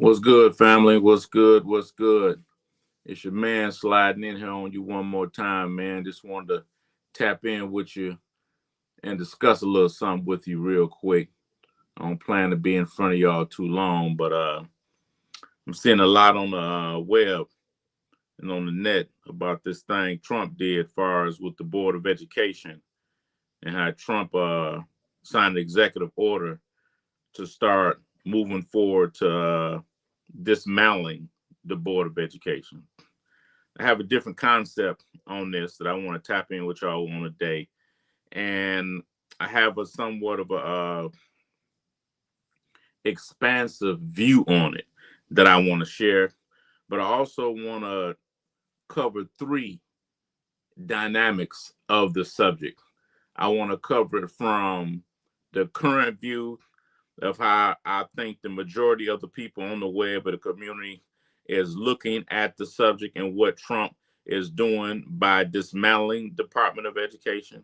What's good, family? What's good? What's good? It's your man sliding in here on you one more time, man. Just wanted to tap in with you and discuss a little something with you real quick. I don't plan to be in front of y'all too long, but I'm seeing a lot on the web and on the net about this thing Trump did as far as with the Board of Education and how Trump signed an executive order to start moving forward to dismantling the Board of Education. I have a different concept on this that I want to tap in with y'all on today. And I have a somewhat of a expansive view on it that I want to share. But I also want to cover three dynamics of the subject. I want to cover it from the current view of how I think the majority of the people on the web of the community is looking at the subject and what Trump is doing by dismantling Department of Education.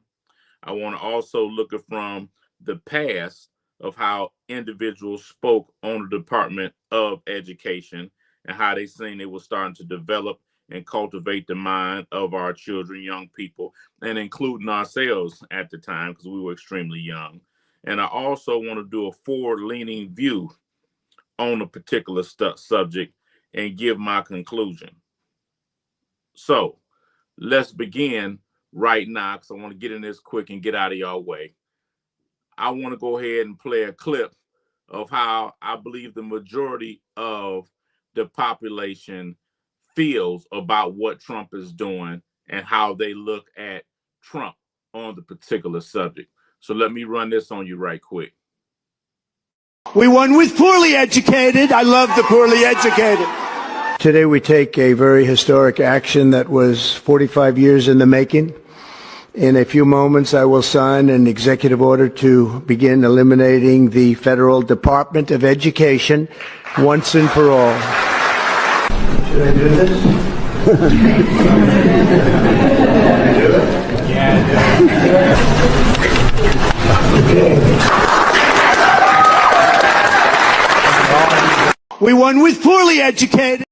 I want to also look at from the past of how individuals spoke on the Department of Education and how they seen it was starting to develop and cultivate the mind of our children, young people, and including ourselves at the time because we were extremely young. And I also want to do a forward-leaning view on a particular subject and give my conclusion. So let's begin right now because I want to get in this quick and get out of y'all way. I want to go ahead and play a clip of how I believe the majority of the population feels about what Trump is doing and how they look at Trump on the particular subject. So let me run this on you right quick. We won with poorly educated. I love the poorly educated. Today we take a very historic action that was 45 years in the making. In a few moments, I will sign an executive order to begin eliminating the Federal Department of Education once and for all. Should I do this? We won with poorly educated.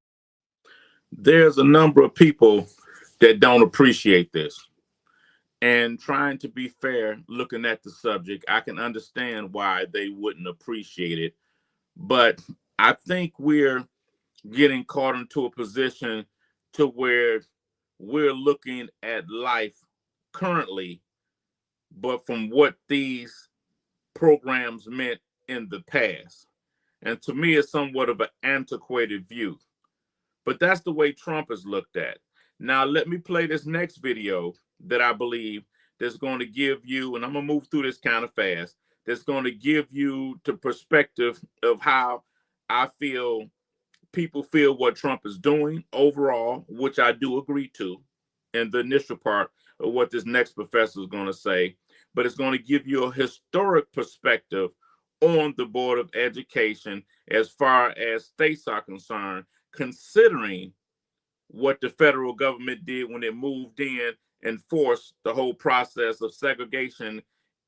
There's a number of people that don't appreciate this. And trying to be fair, looking at the subject, I can understand why they wouldn't appreciate it. But I think we're getting caught into a position to where we're looking at life currently, but from what these programs meant in the past. And to me, it's somewhat of an antiquated view. But that's the way Trump is looked at. Now, let me play this next video that I believe that's going to give you, and I'm going to move through this kind of fast, that's going to give you the perspective of how I feel people feel what Trump is doing overall, which I do agree to, in the initial part of what this next professor is going to say. But it's going to give you a historic perspective on the Board of Education as far as states are concerned, considering what the federal government did when it moved in and forced the whole process of segregation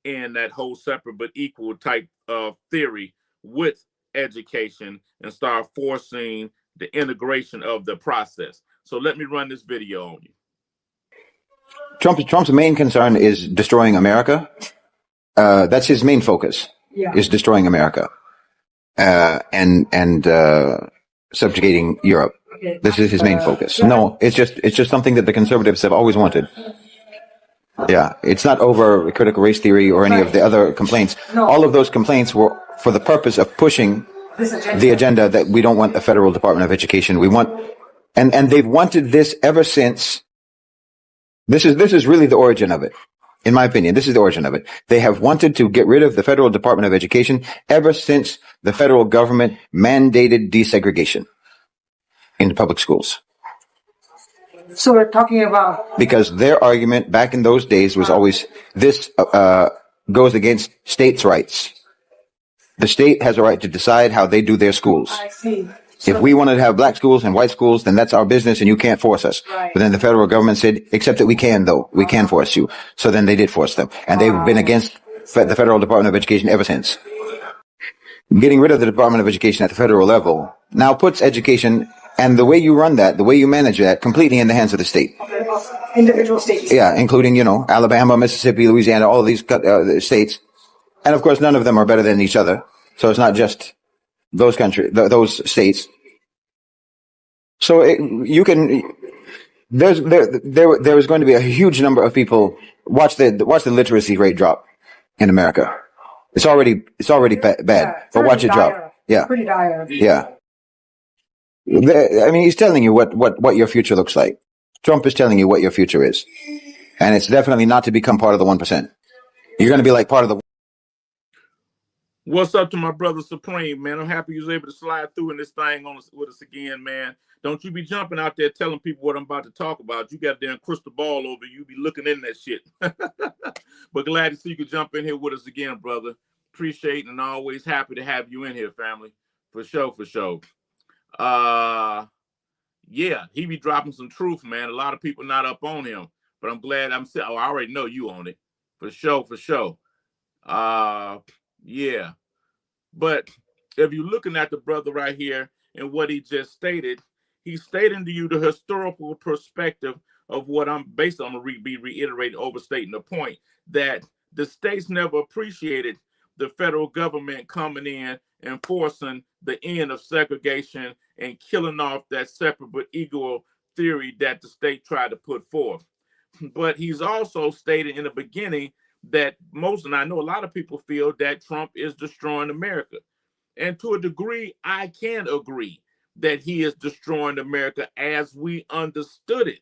in that whole separate but equal type of theory with education and start forcing the integration of the process. So let me run this video on you. Trump's main concern is destroying America. That's his main focus, is destroying America and subjugating Europe. This is his main focus. No, it's just something that the conservatives have always wanted. Yeah, it's not over critical race theory or any of the other complaints. All of those complaints were for the purpose of pushing the agenda that we don't want a federal Department of Education. We want, and they've wanted this ever since. This is really the origin of it. In my opinion, this is the origin of it. They have wanted to get rid of the Federal Department of Education ever since the federal government mandated desegregation in the public schools. So we're talking about... Because their argument back in those days was always, this goes against states' rights. The state has a right to decide how they do their schools. I see. If we wanted to have black schools and white schools, then that's our business and you can't force us. Right. But then the federal government said, except that we can though. We can force you. So then they did force them. And they've been against the Federal Department of Education ever since. Getting rid of the Department of Education at the federal level now puts education and the way you run that, the way you manage that, completely in the hands of the state. Individual states. Yeah, including, Alabama, Mississippi, Louisiana, all of these states. And of course, none of them are better than each other. So it's not just those those states. So there is going to be a huge number of people. Watch the literacy rate drop in America. It's already bad, but watch it drop. Yeah, Pretty dire. yeah. I mean, he's telling you what your future looks like. Trump is telling you what your future is, and it's definitely not to become part of the 1%. You're going to be like part of the. What's up to my brother Supreme, man? I'm happy you was able to slide through in this thing with us again, man. Don't you be jumping out there telling people what I'm about to talk about. You got a damn crystal ball over you. Be looking in that shit. But glad to see you could jump in here with us again, brother. Appreciate and always happy to have you in here, family. For sure, for sure. Yeah, he be dropping some truth, man. A lot of people not up on him, but I'm glad I already know you on it. For sure, for sure. Yeah. But if you're looking at the brother right here and what he just stated, he's stating to you the historical perspective of what I'm based on, reiterating, overstating the point that the states never appreciated the federal government coming in, enforcing the end of segregation and killing off that separate but equal theory that the state tried to put forth. But he's also stated in the beginning that and I know a lot of people feel that Trump is destroying America. And to a degree, I can agree that he is destroying America as we understood it.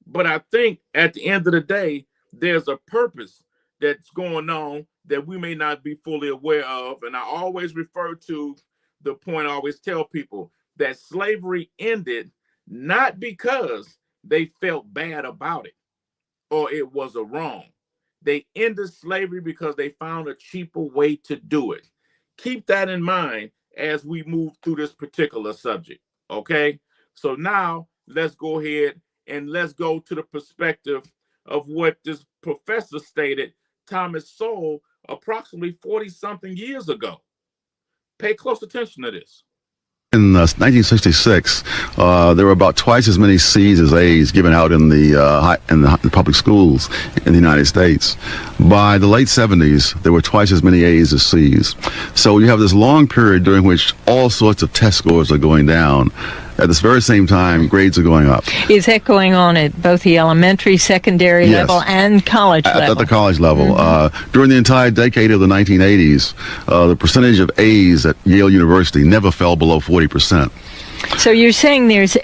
But I think at the end of the day, there's a purpose that's going on that we may not be fully aware of. And I always refer to the point I always tell people that slavery ended not because they felt bad about it or it was a wrong. They ended slavery because they found a cheaper way to do it. Keep that in mind as we move through this particular subject, okay? So now let's go ahead and let's go to the perspective of what this professor stated, Thomas Sowell, approximately 40-something years ago. Pay close attention to this. In 1966, there were about twice as many C's as A's given out in the public schools in the United States. By the late 70s, there were twice as many A's as C's. So you have this long period during which all sorts of test scores are going down. At this very same time, grades are going up. Is that going on at both the elementary, secondary level, and college level? At the college level. Mm-hmm. During the entire decade of the 1980s, the percentage of A's at Yale University never fell below 40%. So you're saying there's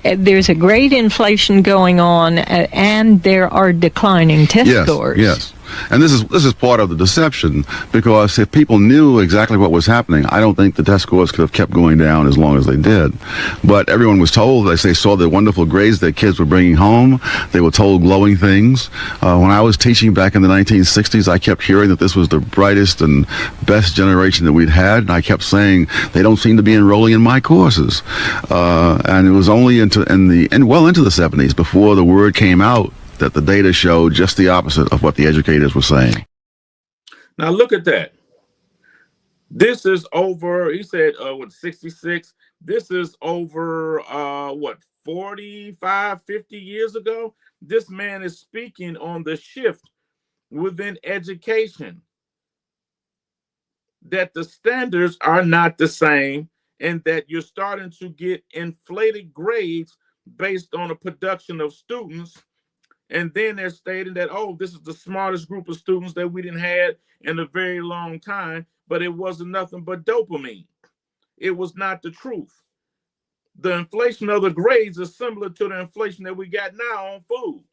a great inflation going on, and there are declining test scores. Yes. And this is part of the deception, because if people knew exactly what was happening, I don't think the test scores could have kept going down as long as they did. But everyone was told, as they saw the wonderful grades that kids were bringing home, they were told glowing things. When I was teaching back in the 1960s, I kept hearing that this was the brightest and best generation that we'd had, and I kept saying, they don't seem to be enrolling in my courses. And it was only into the 70s before the word came out that the data showed just the opposite of what the educators were saying. Now look at that. This is over, he said, 66? This is over, 45, 50 years ago? This man is speaking on the shift within education, that the standards are not the same and that you're starting to get inflated grades based on a production of students. And then they're stating that, oh, this is the smartest group of students that we didn't have in a very long time, but it wasn't nothing but dopamine. It was not the truth. The inflation of the grades is similar to the inflation that we got now on food.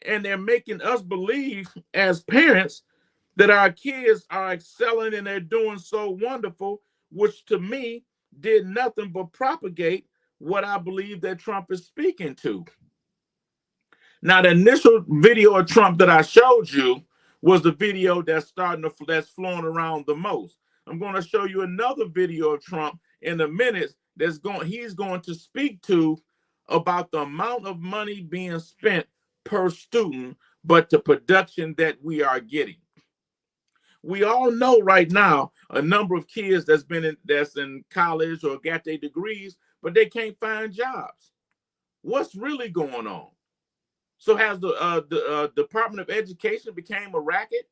And they're making us believe as parents that our kids are excelling and they're doing so wonderful, which to me did nothing but propagate what I believe that Trump is speaking to. Now, the initial video of Trump that I showed you was the video that's flowing around the most. I'm going to show you another video of Trump in a minute he's going to speak to about the amount of money being spent per student, but the production that we are getting. We all know right now a number of kids that's in college or got their degrees, but they can't find jobs. What's really going on? So has the Department of Education became a racket,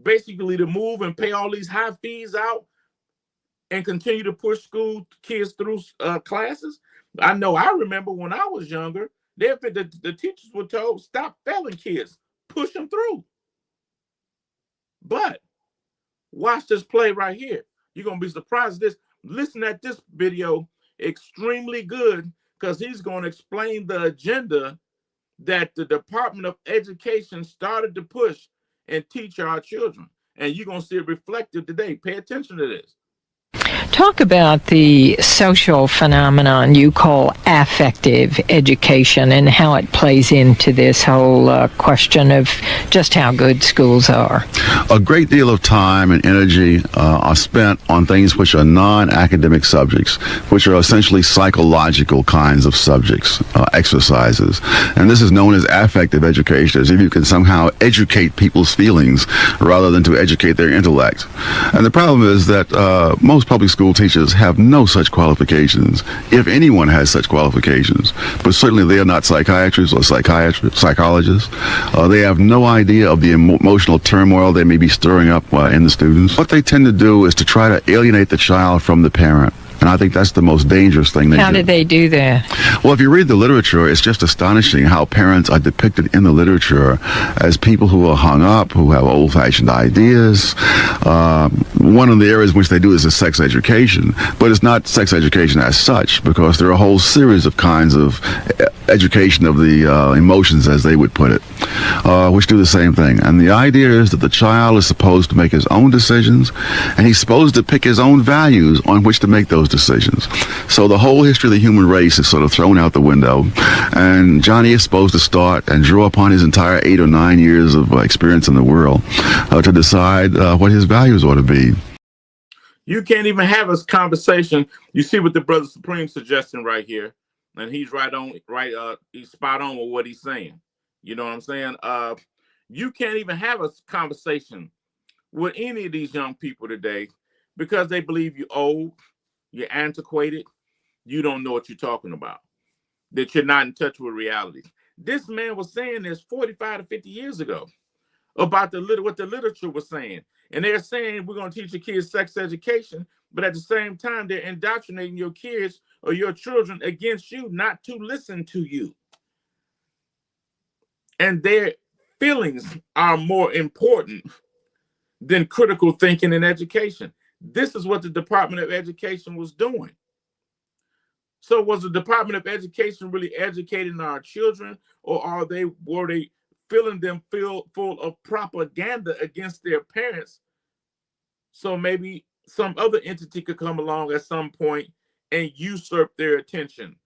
basically to move and pay all these high fees out and continue to push school kids through classes? I know I remember when I was younger, the teachers were told, stop failing kids, push them through. But watch this play right here. You're going to be surprised at this. Listen at this video, extremely good, because he's going to explain the agenda that the Department of Education started to push and teach our children. And you're going to see it reflected today. Pay attention to this. Talk about the social phenomenon you call affective education and how it plays into this whole question of just how good schools are. A great deal of time and energy are spent on things which are non-academic subjects, which are essentially psychological kinds of subjects, exercises. And this is known as affective education, as if you can somehow educate people's feelings rather than to educate their intellect. And the problem is that most public school teachers have no such qualifications, if anyone has such qualifications. But certainly they are not psychiatrists or psychologists. They have no idea of the emotional turmoil they may be stirring up in the students. What they tend to do is to try to alienate the child from the parent. And I think that's the most dangerous thing they do. How do they do that? Well, if you read the literature, it's just astonishing how parents are depicted in the literature as people who are hung up, who have old-fashioned ideas. One of the areas in which they do is sex education, but it's not sex education as such, because there are a whole series of kinds of education of the emotions, as they would put it, which do the same thing. And the idea is that the child is supposed to make his own decisions, and he's supposed to pick his own values on which to make those decisions. So the whole history of the human race is sort of thrown out the window, and Johnny is supposed to start and draw upon his entire 8 or 9 years of experience in the world to decide what his values ought to be. You can't even have a conversation. You see what the Brother Supreme suggesting right here, and he's he's spot on with what he's saying. You know what I'm saying? You can't even have a conversation with any of these young people today because they believe you're old, you're antiquated, you don't know what you're talking about, that you're not in touch with reality. This man was saying this 45 to 50 years ago about what the literature was saying. And they're saying we're going to teach your kids sex education, but at the same time, they're indoctrinating your kids or your children against you, not to listen to you. And their feelings are more important than critical thinking and education. This is what the Department of Education was doing. So was the Department of Education really educating our children, or were they filling them full of propaganda against their parents? So maybe some other entity could come along at some point and usurp their attention,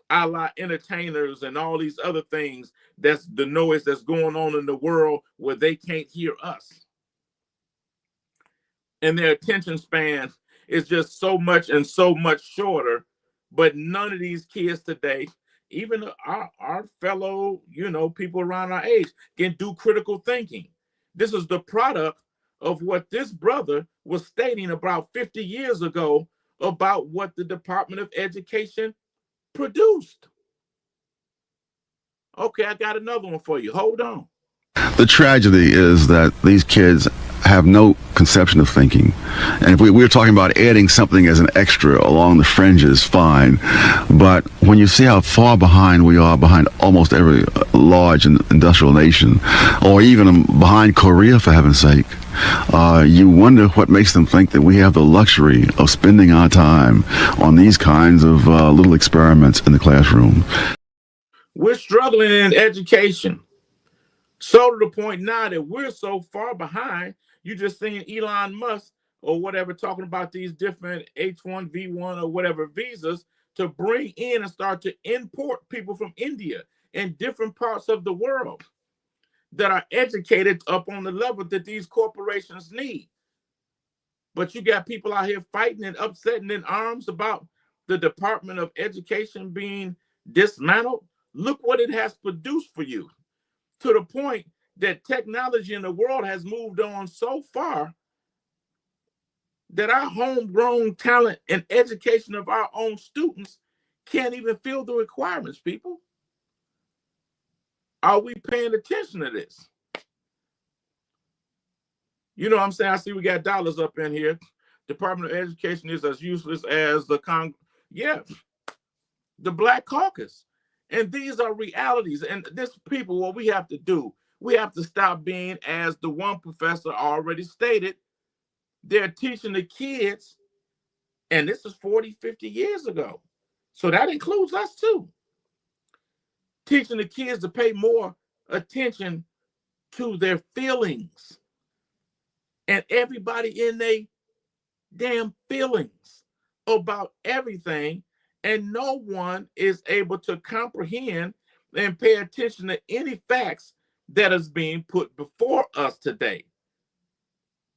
a la entertainers and all these other things. That's the noise that's going on in the world where they can't hear us. And their attention span is just so much shorter. But none of these kids today, even our fellow, people around our age, can do critical thinking. This is the product of what this brother was stating about 50 years ago about what the Department of Education produced. Okay, I got another one for you. Hold on. The tragedy is that these kids have no conception of thinking. And if we're talking about adding something as an extra along the fringes, fine. But when you see how far behind we are behind almost every large industrial nation, or even behind Korea, for heaven's sake, you wonder what makes them think that we have the luxury of spending our time on these kinds of little experiments in the classroom. We're struggling in education. So to the point now that we're so far behind, you just seen Elon Musk or whatever talking about these different H1V1 or whatever visas to bring in and start to import people from India and different parts of the world that are educated up on the level that these corporations need. But you got people out here fighting and upsetting in arms about the Department of Education being dismantled. Look what it has produced for you, to the point that technology in the world has moved on so far that our homegrown talent and education of our own students can't even fill the requirements, people. Are we paying attention to this? You know what I'm saying? I see we got dollars up in here. Department of Education is as useless as the the Black Caucus. And these are realities. And this people, what we have to do, we have to stop being, as the one professor already stated, they're teaching the kids, and this is 40, 50 years ago. So that includes us too. Teaching the kids to pay more attention to their feelings. And everybody in their damn feelings about everything, and no one is able to comprehend and pay attention to any facts that is being put before us today.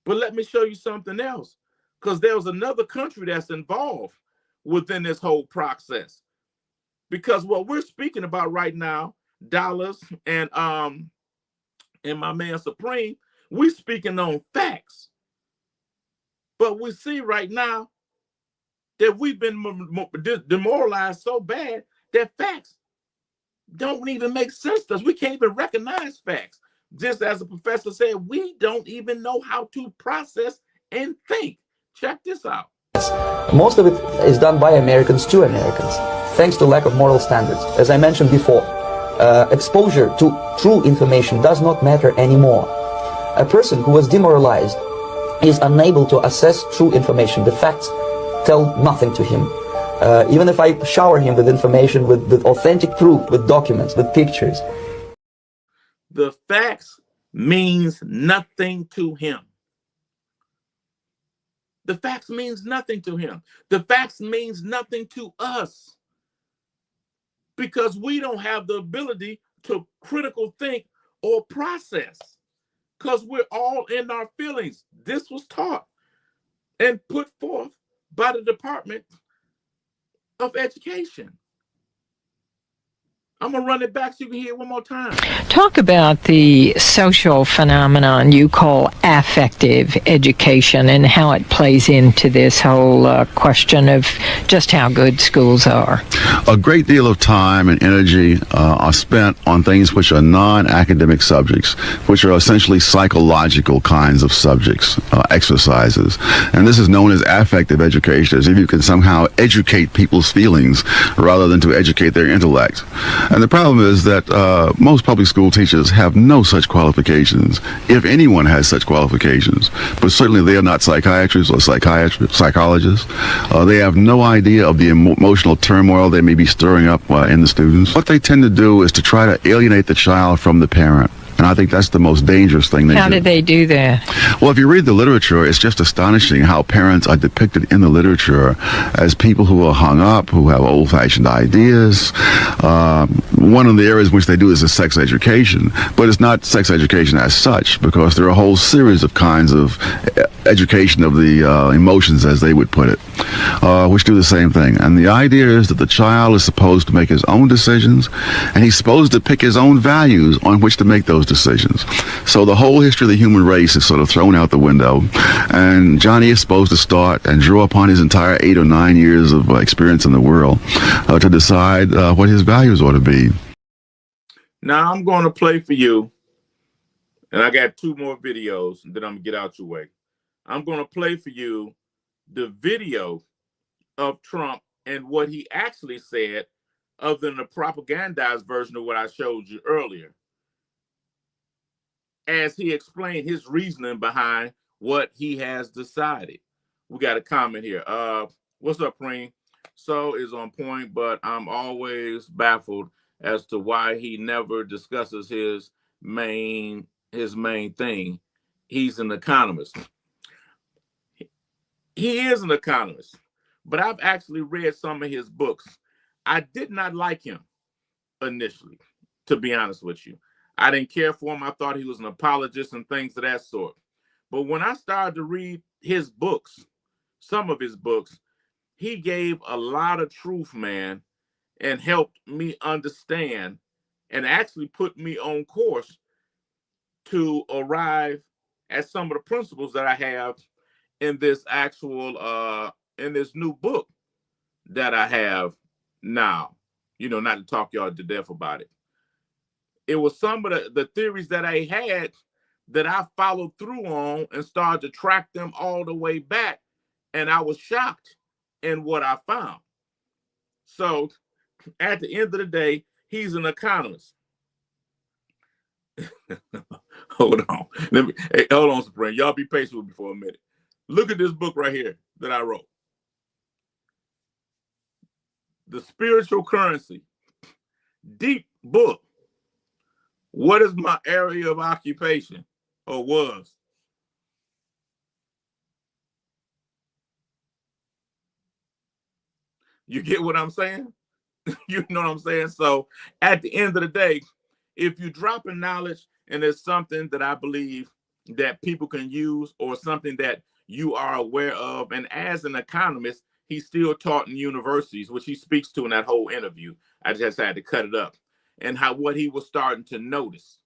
But let me show you something else, because there's another country that's involved within this whole process. Because what we're speaking about right now, dollars and my man Supreme, we're speaking on facts. But we see right now that we've been demoralized so bad that facts don't even make sense to us. We can't even recognize facts. Just as the professor said, we don't even know how to process and think. Check this out. Most of it is done by Americans to Americans, thanks to lack of moral standards. As I mentioned before, exposure to true information does not matter anymore. A person who was demoralized is unable to assess true information. The facts tell nothing to him. Even if I shower him with information, with authentic proof, with documents, with pictures. The facts means nothing to him. The facts means nothing to him. The facts means nothing to us. Because we don't have the ability to critical think or process. Because we're all in our feelings. This was taught and put forth by the Department of Education. I'm going to run it back so you can hear it one more time. Talk about the social phenomenon you call affective education and how it plays into this whole question of just how good schools are. A great deal of time and energy are spent on things which are non-academic subjects, which are essentially psychological kinds of subjects, exercises. And this is known as affective education, as if you can somehow educate people's feelings rather than to educate their intellect. And the problem is that most public school teachers have no such qualifications, if anyone has such qualifications. But certainly they are not psychiatrists or psychologists. They have no idea of the emotional turmoil they may be stirring up in the students. What they tend to do is to try to alienate the child from the parent. And I think that's the most dangerous thing they do. How do they do that? Well, if you read the literature, it's just astonishing how parents are depicted in the literature as people who are hung up, who have old-fashioned ideas. One of the areas in which they do is sex education, but it's not sex education as such, because there are a whole series of kinds of education of the emotions, as they would put it, which do the same thing. And the idea is that the child is supposed to make his own decisions, and he's supposed to pick his own values on which to make those decisions. So the whole history of the human race is sort of thrown out the window, and Johnny is supposed to start and draw upon his entire 8 or 9 years of experience in the world to decide what his values ought to be. Now I'm going to play for you, and I got 2 more videos, and then I'm going to get out your way. I'm going to play for you the video of Trump and what he actually said, other than the propagandized version of what I showed you earlier, as he explained his reasoning behind what he has decided. We got a comment here. What's up, Preem? So is on point, but I'm always baffled as to why he never discusses his main thing. He's an economist. He is an economist, but I've actually read some of his books. I did not like him initially, to be honest with you. I didn't care for him. I thought he was an apologist and things of that sort. But when I started to read his books, some of his books, he gave a lot of truth, man, and helped me understand and actually put me on course to arrive at some of the principles that I have in this actual in this new book that I have now. You know, not to talk y'all to death about it. It was some of the theories that I had that I followed through on and started to track them all the way back. And I was shocked in what I found. So at the end of the day, he's an economist. Hold on. Hold on, Supreme. Y'all be patient with me for a minute. Look at this book right here that I wrote. The Spiritual Currency. Deep book. What is my area of occupation? Or was? You get what I'm saying? You know what I'm saying? So at the end of the day, if you're dropping knowledge and it's something that I believe that people can use or something that you are aware of, and as an economist, he's still taught in universities, which he speaks to in that whole interview. I just had to cut it up. And how what he was starting to notice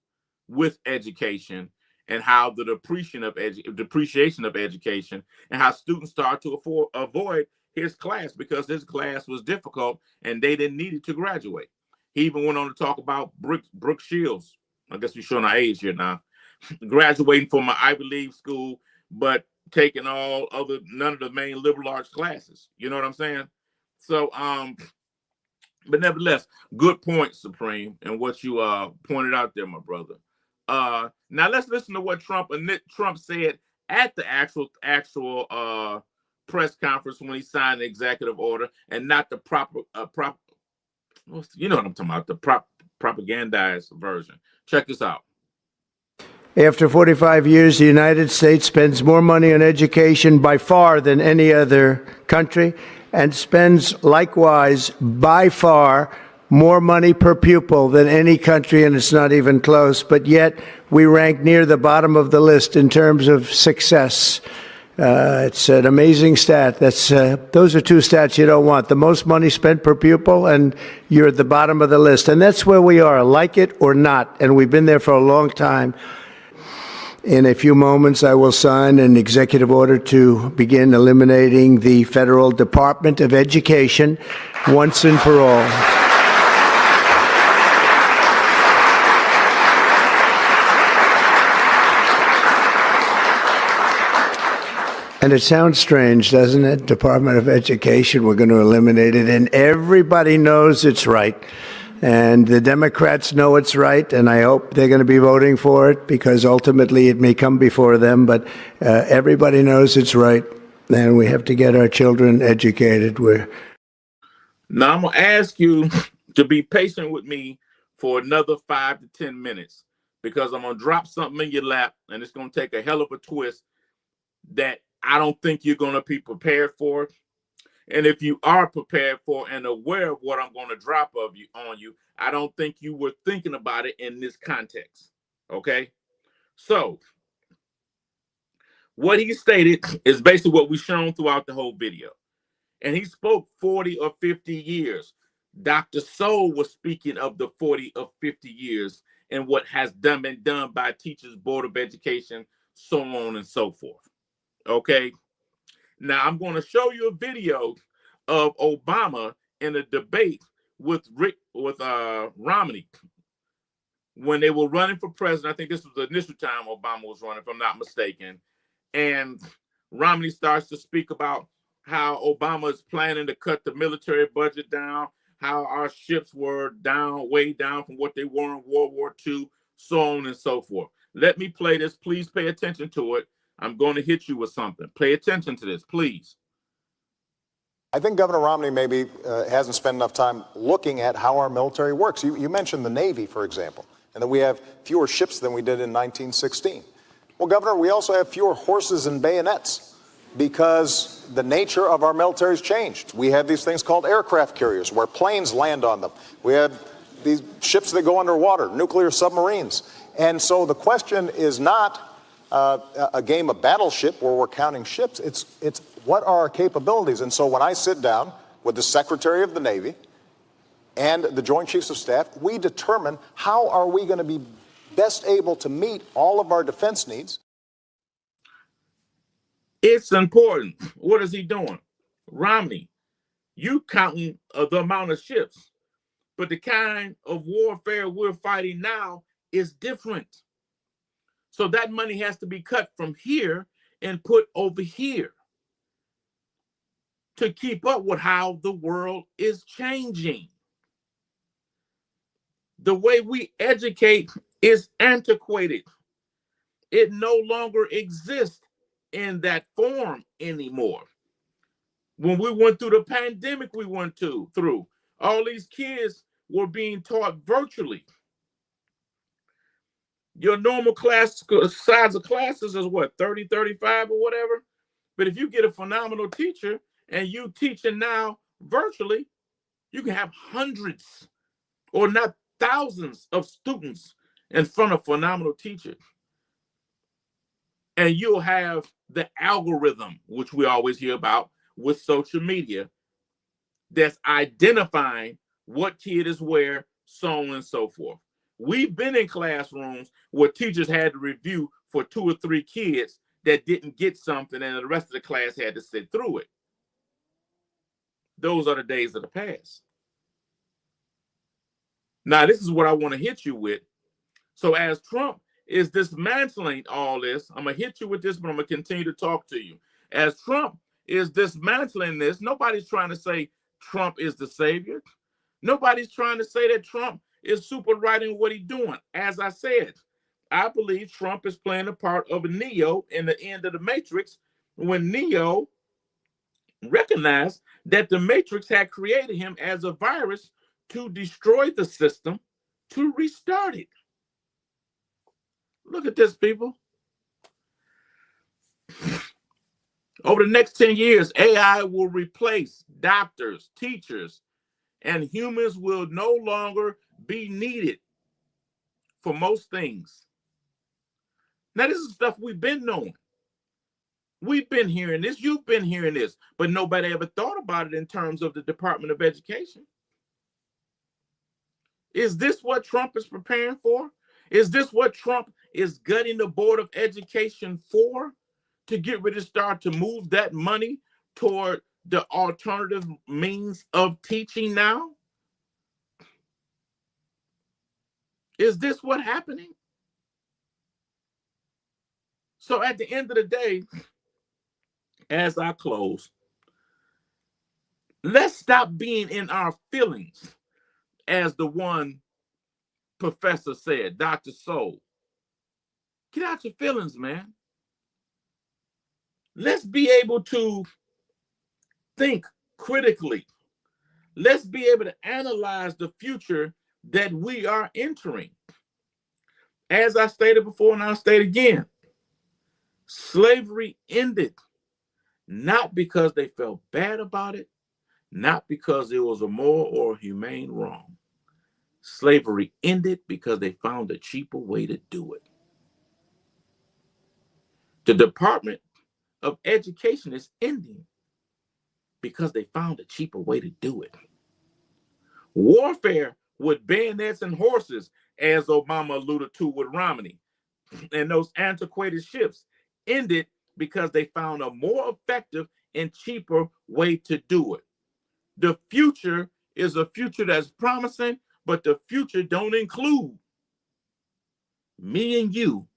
with education and how the depreciation of education and how students start to avoid his class because his class was difficult and they didn't need it to graduate. He even went on to talk about Brooke Shields. I guess we're showing our age here now. Graduating from an Ivy League school, but taking none of the main liberal arts classes. You know what I'm saying? So, but nevertheless, good point, Supreme, and what you pointed out there, my brother. Now let's listen to what Trump said at the actual press conference when he signed the executive order, and not the you know what I'm talking about, the propagandized version. Check this out. After 45 years, the United States spends more money on education by far than any other country, and spends likewise by far more money per pupil than any country, and it's not even close. But yet we rank near the bottom of the list in terms of success. It's an amazing stat. Those are two stats you don't want. The most money spent per pupil, and you're at the bottom of the list. And that's where we are, like it or not. And we've been there for a long time. In a few moments, I will sign an executive order to begin eliminating the Federal Department of Education once and for all. And it sounds strange, doesn't it? Department of Education, we're going to eliminate it. And everybody knows it's right. And the Democrats know it's right, and I hope they're going to be voting for it because ultimately it may come before them. But everybody knows it's right, and we have to get our children educated. Now, I'm going to ask you to be patient with me for another 5 to 10 minutes because I'm going to drop something in your lap, and it's going to take a hell of a twist that I don't think you're going to be prepared for. And if you are prepared for and aware of what I'm going to drop on you, I don't think you were thinking about it in this context. Okay? So, what he stated is basically what we've shown throughout the whole video. And he spoke 40 or 50 years. Dr. Soul was speaking of the 40 or 50 years and what has been done by Teachers Board of Education, so on and so forth. Okay? Now, I'm going to show you a video of Obama in a debate with Romney when they were running for president. I think this was the initial time Obama was running, if I'm not mistaken. And Romney starts to speak about how Obama is planning to cut the military budget down, how our ships were down, way down from what they were in World War II, so on and so forth. Let me play this. Please pay attention to it. I'm going to hit you with something. Pay attention to this, please. I think Governor Romney maybe hasn't spent enough time looking at how our military works. You mentioned the Navy, for example, and that we have fewer ships than we did in 1916. Well, Governor, we also have fewer horses and bayonets because the nature of our military has changed. We have these things called aircraft carriers where planes land on them. We have these ships that go underwater, nuclear submarines. And so the question is not a game of battleship where we're counting ships. It's what are our capabilities? And so when I sit down with the Secretary of the Navy and the Joint Chiefs of Staff, we determine how are we going to be best able to meet all of our defense needs. It's important. What is he doing? Romney, you counting the amount of ships, but the kind of warfare we're fighting now is different. So that money has to be cut from here and put over here to keep up with how the world is changing. The way we educate is antiquated. It no longer exists in that form anymore. When we went through the pandemic, we went through, all these kids were being taught virtually. Your normal class size of classes is what, 30, 35 or whatever? But if you get a phenomenal teacher and you teaching now virtually, you can have hundreds or not thousands of students in front of phenomenal teachers. And you'll have the algorithm, which we always hear about with social media, that's identifying what kid is where, so on and so forth. We've been in classrooms where teachers had to review for 2 or 3 kids that didn't get something and the rest of the class had to sit through it. Those are the days of the past. Now, this is what I want to hit you with. So as Trump is dismantling all this, I'm going to hit you with this, but I'm going to continue to talk to you. As Trump is dismantling this, nobody's trying to say Trump is the savior. Nobody's trying to say that Trump is super right in what he's doing. As I said, I believe Trump is playing the part of a Neo in the end of the Matrix, when Neo recognized that the Matrix had created him as a virus to destroy the system, to restart it. Look at this, people. Over the next 10 years, AI will replace doctors, teachers, and humans will no longer be needed for most things. Now, this is stuff we've been knowing. We've been hearing this. You've been hearing this, but nobody ever thought about it in terms of the Department of Education. Is this what Trump is preparing for? Is this what Trump is gutting the Board of Education for? To get ready to start to move that money toward the alternative means of teaching now? Is this what's happening? So at the end of the day, as I close, let's stop being in our feelings, as the one professor said, Dr. Soul. Get out your feelings, man. Let's be able to think critically. Let's be able to analyze the future that we are entering. As I stated before, and I'll state again, slavery ended not because they felt bad about it, not because it was a moral or humane wrong. Slavery ended because they found a cheaper way to do it. The Department of Education is ending because they found a cheaper way to do it. Warfare with bayonets and horses, as Obama alluded to with Romney, and those antiquated ships, ended because they found a more effective and cheaper way to do it. The future is a future that's promising, but the future don't include me and you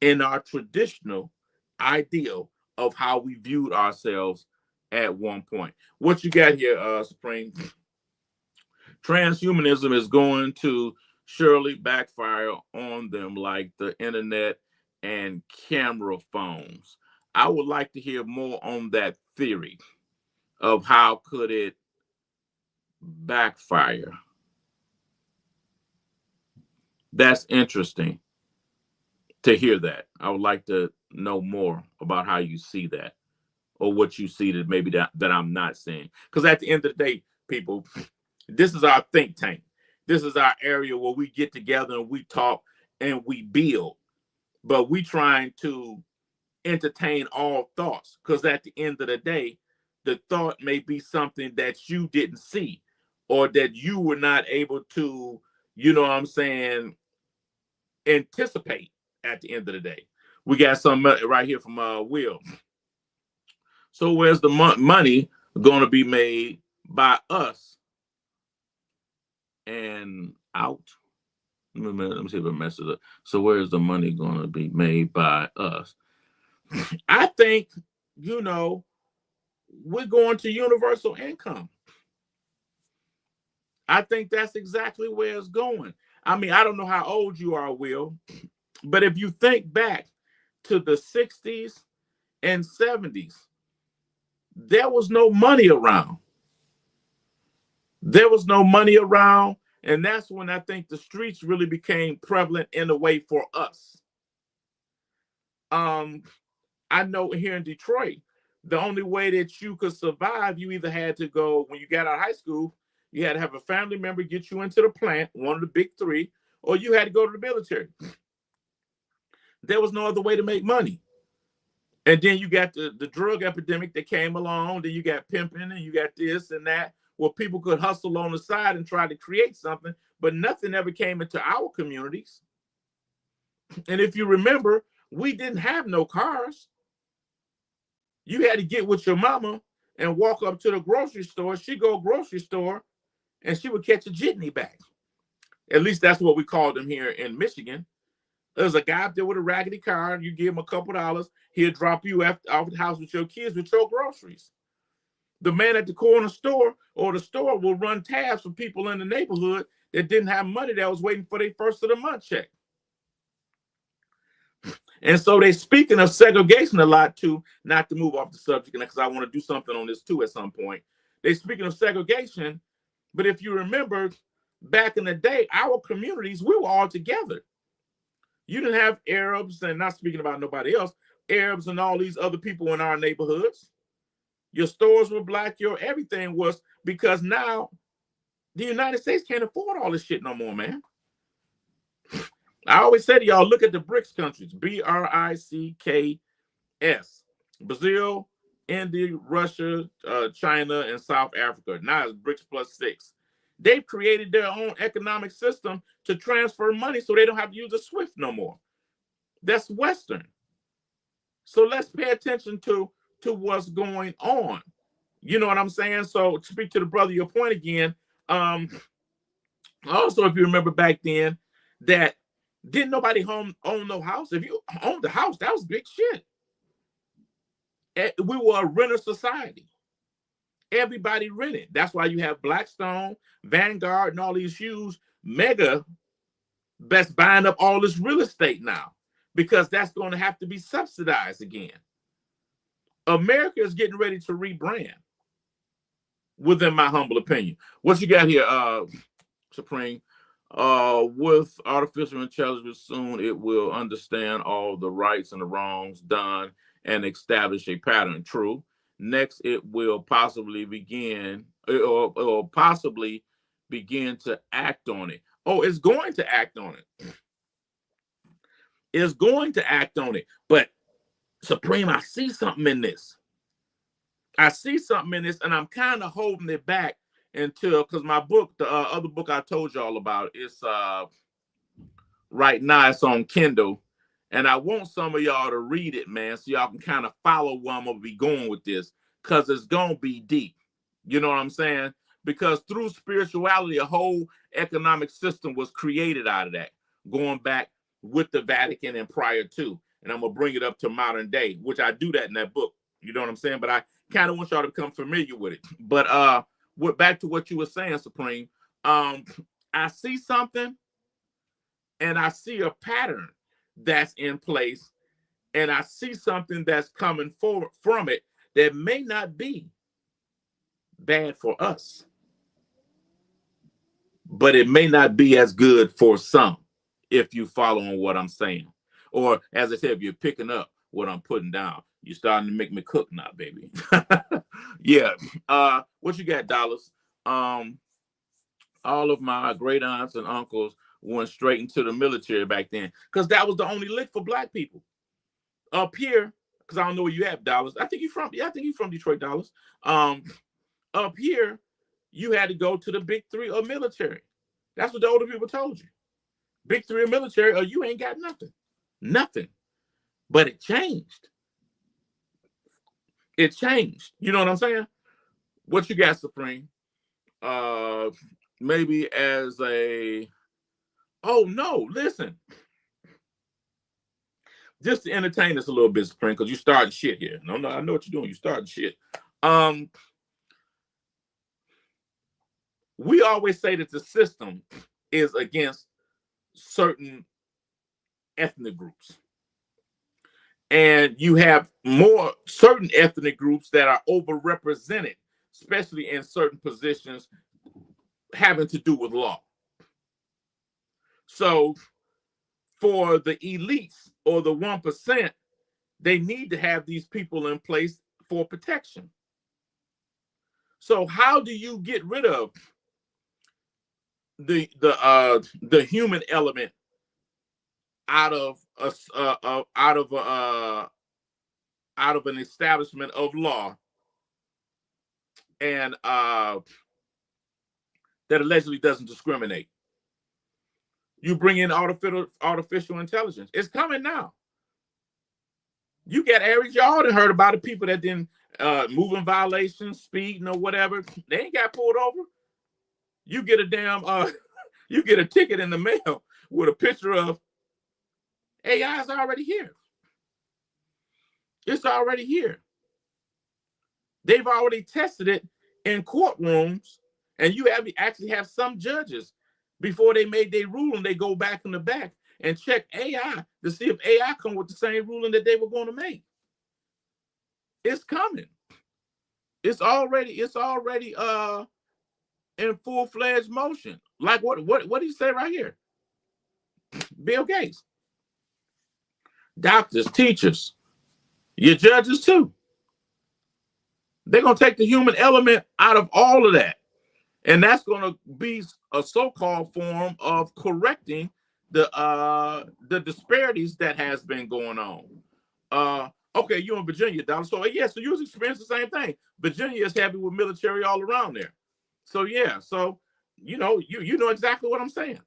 in our traditional ideal of how we viewed ourselves at one point. What you got here, Supreme? Transhumanism is going to surely backfire on them like the internet and camera phones. I would like to hear more on that theory of how could it backfire. That's interesting to hear that. I would like to know more about how you see that, or what you see that maybe that I'm not seeing. Because at the end of the day, people, this is our think tank. This is our area where we get together and we talk and we build. But we trying to entertain all thoughts, because at the end of the day, the thought may be something that you didn't see, or that you were not able to, you know what I'm saying, anticipate at the end of the day. We got some right here from Will. So where's the money going to be made by us and out? Let me see if it messes up. So where's the money going to be made by us? I think, we're going to universal income. I think that's exactly where it's going. I mean, I don't know how old you are, Will, but if you think back to the 60s and 70s, there was no money around. There was no money around, and that's when I think the streets really became prevalent in a way for us. I know here in Detroit, the only way that you could survive, you either had to go, when you got out of high school, you had to have a family member get you into the plant, one of the big three, or you had to go to the military. There was no other way to make money. And then you got the drug epidemic that came along. Then you got pimping and you got this and that, where people could hustle on the side and try to create something, but nothing ever came into our communities. And if you remember, we didn't have no cars. You had to get with your mama and walk up to the grocery store. She'd go grocery store and she would catch a jitney back. At least that's what we called them here in Michigan. There's a guy up there with a raggedy car. You give him a couple dollars. He'll drop you off the house with your kids with your groceries. The man at the corner store or the store will run tabs for people in the neighborhood that didn't have money, that was waiting for their first of the month check. And so they're speaking of segregation a lot too, not to move off the subject, because I want to do something on this too at some point. They're speaking of segregation, but if you remember back in the day, our communities, we were all together. You didn't have Arabs, and not speaking about nobody else, Arabs and all these other people in our neighborhoods. Your stores were black, your everything was, because now the United States can't afford all this shit no more, man. I always say to y'all, look at the BRICS countries, BRICKS, Brazil, India, Russia, China, and South Africa. Now it's BRICS plus 6. They've created their own economic system to transfer money so they don't have to use a SWIFT no more. That's Western. So let's pay attention to what's going on. You know what I'm saying? So to speak to the brother, your point again, also, if you remember back then, that didn't nobody own no house. If you owned the house, that was big shit. We were a renter society. Everybody rented. That's why you have Blackstone, Vanguard, and all these huge mega best buying up all this real estate now, because that's going to have to be subsidized again. America is getting ready to rebrand, within my humble opinion. What you got here, Supreme? With artificial intelligence, soon it will understand all the rights and the wrongs done and establish a pattern. True. Next, it will possibly begin or possibly begin to act on it. Oh, it's going to act on it. It's going to act on it. But Supreme, I see something in this. I see something in this, and I'm kind of holding it back until, because my book, the other book I told y'all about, it's right now it's on Kindle, and I want some of y'all to read it, man, so y'all can kind of follow where I'm gonna be going with this, because it's gonna be deep. You know what I'm saying? Because through spirituality, a whole economic system was created out of that, going back with the Vatican and prior to. And I'm gonna bring it up to modern day, which I do that in that book. You know what I'm saying? But I kind of want y'all to become familiar with it. But back to what you were saying, Supreme. I see something, and I see a pattern that's in place, and I see something that's coming forward from it that may not be bad for us, but it may not be as good for some, if you following what I'm saying. Or as I said, if you're picking up what I'm putting down, you're starting to make me cook now, baby. Yeah. What you got, Dollars? All of my great aunts and uncles went straight into the military back then, because that was the only lick for black people. Up here, because I don't know where you at, Dollars. I think you're from Detroit, Dollars. Up here, you had to go to the big three or military. That's what the older people told you. Big three of military, or you ain't got nothing. Nothing. But it changed. It changed. You know what I'm saying? What you got, Supreme? Maybe as a, oh no, listen. Just to entertain us a little bit, Supreme, because you starting shit here. No, I know what you're doing. You starting shit. We always say that the system is against certain ethnic groups. And you have more certain ethnic groups that are overrepresented, especially in certain positions having to do with law. So for the elites or the 1%, they need to have these people in place for protection. So how do you get rid of the human element out of an establishment of law and that allegedly doesn't discriminate? You bring in artificial intelligence. It's coming now. You got Eric, y'all done heard about the people that didn't moving violations, speeding or whatever. They ain't got pulled over. You get a damn you get a ticket in the mail with a picture of AI is already here. It's already here. They've already tested it in courtrooms, and you actually have some judges before they made their ruling, they go back in the back and check AI to see if AI come with the same ruling that they were going to make. It's coming. It's already in full-fledged motion. Like what do you say right here? Bill Gates. Doctors, teachers, your judges too. They're going to take the human element out of all of that. And that's going to be a so-called form of correcting the disparities that has been going on. Okay, you're in Virginia, Donald. So yeah, so you experience the same thing. Virginia is heavy with military all around there. So yeah, so you know exactly what I'm saying.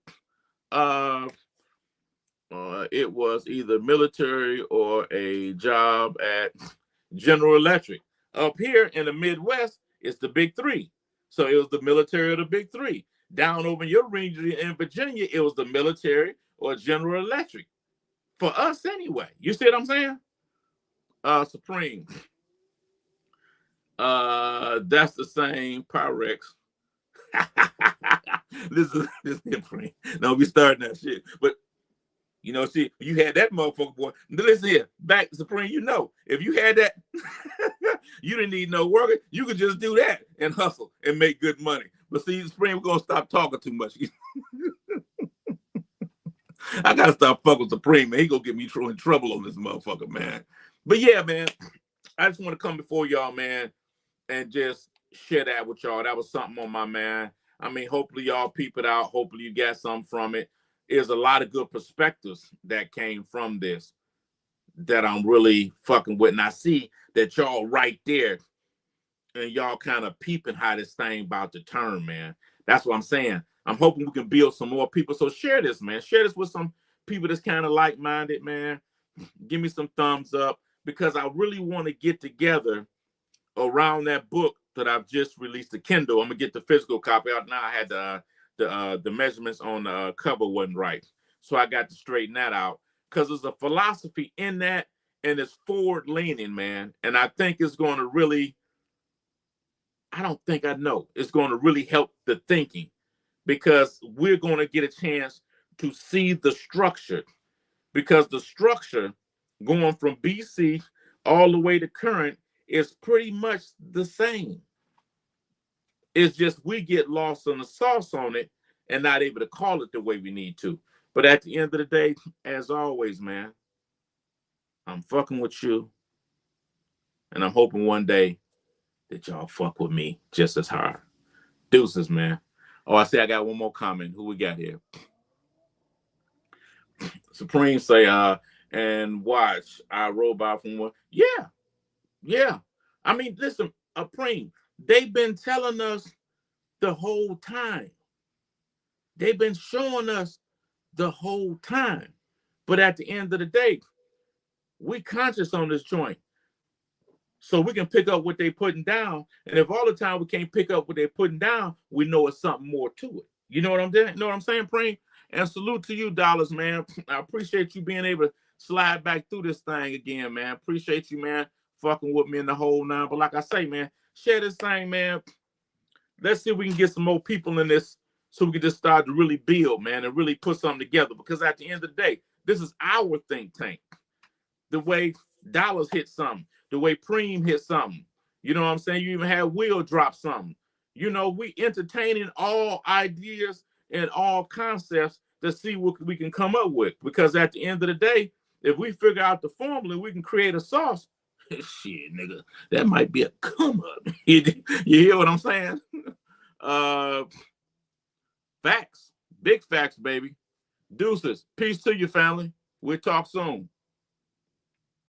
It was either military or a job at General Electric. Up here in the Midwest, it's the big three. So it was the military of the big three. Down over in your region in Virginia, it was the military or General Electric. For us anyway. You see what I'm saying? Supreme. That's the same Pyrex. this is different. Don't be starting that shit. But you know, see, you had that motherfucker, boy. Listen here, back Supreme, you know, if you had that, you didn't need no worker. You could just do that and hustle and make good money. But see, Supreme, we're gonna stop talking too much. I gotta stop fucking with Supreme, man. He gonna get me in trouble on this motherfucker, man. But yeah, man, I just want to come before y'all, man, and just share that with y'all. That was something on my mind. I mean, hopefully y'all peep it out. Hopefully you got something from it. There's a lot of good perspectives that came from this that I'm really fucking with. And I see that y'all right there and y'all kind of peeping how this thing about to turn, man. That's what I'm saying. I'm hoping we can build some more people. So share this, man. Share this with some people that's kind of like-minded, man. Give me some thumbs up because I really want to get together around that book that I've just released, the Kindle. I'm going to get the physical copy out now. I had the measurements on the cover wasn't right. So I got to straighten that out because there's a philosophy in that and it's forward leaning, man. And I think it's going to really, it's going to really help the thinking because we're going to get a chance to see the structure because the structure going from BC all the way to current is pretty much the same. It's just we get lost in the sauce on it and not able to call it the way we need to. But at the end of the day, as always, man, I'm fucking with you. And I'm hoping one day that y'all fuck with me just as hard. Deuces, man. Oh, I got one more comment. Who we got here? Supreme say, and watch, I robot from one. Yeah. I mean, listen, Supreme, they've been telling us the whole time. They've been showing us the whole time. But at the end of the day, we conscious on this joint. So we can pick up what they putting down. And if all the time we can't pick up what they're putting down, we know it's something more to it. You know what I'm doing? You know what I'm saying, Preem? And salute to you, Dollars, man. I appreciate you being able to slide back through this thing again, man. Appreciate you, man, fucking with me in the whole nine. But like I say, man, share this thing, man. Let's see if we can get some more people in this so we can just start to really build, man, and really put something together. Because at the end of the day, this is our think tank. The way Dollars hit something, the way Preem hit something. You know what I'm saying? You even had Will drop something. You know, we entertaining all ideas and all concepts to see what we can come up with. Because at the end of the day, if we figure out the formula, we can create a sauce. Shit, nigga, that might be a come up. You hear what I'm saying? Facts. Big facts, baby. Deuces. Peace to you, family. We'll talk soon.